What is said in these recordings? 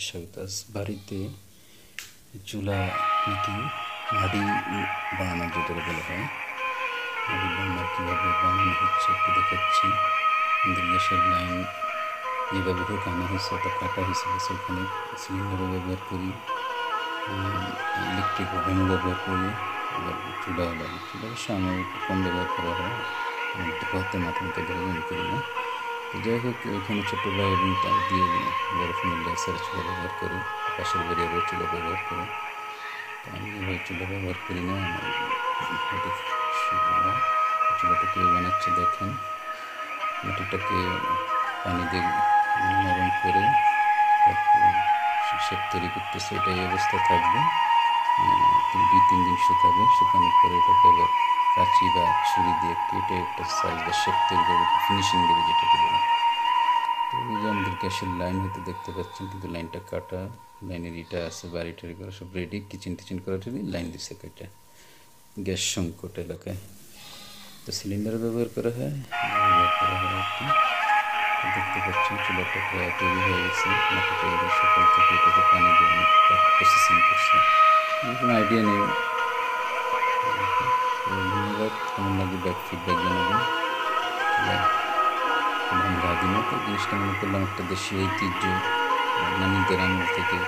সাবিতাস বাড়িতে চুলা নাকি হাঁড়ি বানানো যেটা বলা হয়, হাঁড়ি বানানো কীভাবে বানানো হচ্ছে একটু দেখাচ্ছি। গ্যাসের লাইন যেভাবে হোক আনা হয়েছে, ওটা কাটা হয়েছিল, সেখানে সিলিন্ডারও ব্যবহার করি, ইলেকট্রিক ওভেনও ব্যবহার করি, আবার চুলাও লাগে। চুলা অবশ্য আমার একটু কম ব্যবহার করা হয়, হতে মাথা মতো ধরে আমি করি না। তো যাই হোক, ওইখানে ছোটো ভাই এবং তার দিয়ে বড় ফ্যামিলি আছে, চুলা ব্যবহার করে, পাশের বাড়ি আবার চুলা ব্যবহার করে। তো আমি ওই চুলা ব্যবহার করি না, আমার চুলাটা কেউ বানাচ্ছে দেখেন। মাটিটাকে পানি দিয়ে নরম করে তারপর শেপ তৈরি করতেছে, এটা এই অবস্থা থাকবে 2-3 দিন শুকাবে। শুকানোর পরে এটাকে আবার কাঁচি বা ছুরি দিয়ে কেটে একটা সাইজ বা শেপ তৈরি করবে, ফিনিশিং দেবে যেটাকে বলে। তো এই যে আমাদের গ্যাসের লাইন হয়তো দেখতে পাচ্ছেন, কিন্তু লাইনটা কাটা, লাইনের ইটা আছে, বাড়ি টাড়ি করা সব রেডি, কিচেন টিচেন করার জন্য লাইন দিচ্ছে কেটে। গ্যাস সংকট এলাকায় তো সিলিন্ডার ব্যবহার করা হয় আর কি। দেখতে পাচ্ছেন চুলাটা প্রায় তৈরি হয়ে গেছে, মাটিটা এবার সকাল থেকে এটাকে পানি দিয়ে প্রসেসিং করছে। কোনো আইডিয়া নেই। ধন্যবাদ, কেমন লাগে ব্যাক ফিডব্যাক জানাবেন। ভাঙা দিনে তো জিনিসটা মনে করলাম একটা দেশীয় ঐতিহ্য, নানিদের আমল থেকে।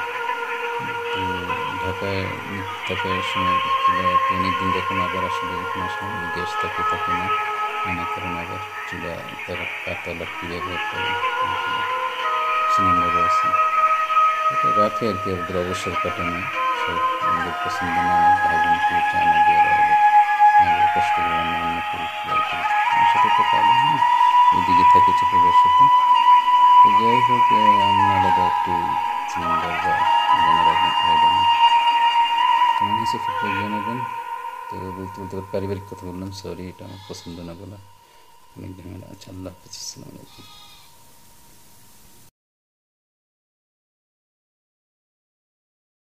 তো ঢাকায় থাকার সময় চুলা তো অনেকদিন যখন আবার আসলে যখন আসলাম, ওই গ্যাস থাকে না, আনার কারণে আবার চুলা তারা পাতা লাকড়ি ব্যবহার করে, সিলিন্ডারও আছে, এটা রাখে আর কি। ওদের অবসর কাটানো সব আমাদের পছন্দ না, ভাই বোন কেউ চায় না যে আমরা কষ্ট করে রান্না বান্না করি, সেটা তো কাজ নেই, ওইদিকে থাকে ছোটো ব্যবসাতে। তো যাই হোক, আমি আলাদা একটু সিলিন্ডার বা কেমন হয়েছে ফিডব্যাক জানাবেন। তো বলতে পারিবারিক কথা বললাম, সরি, এটা আমার পছন্দ না বলা, অনেক ঝামেলা আছে। আল্লাহ হাফিজ, আসসালামু আলাইকুম।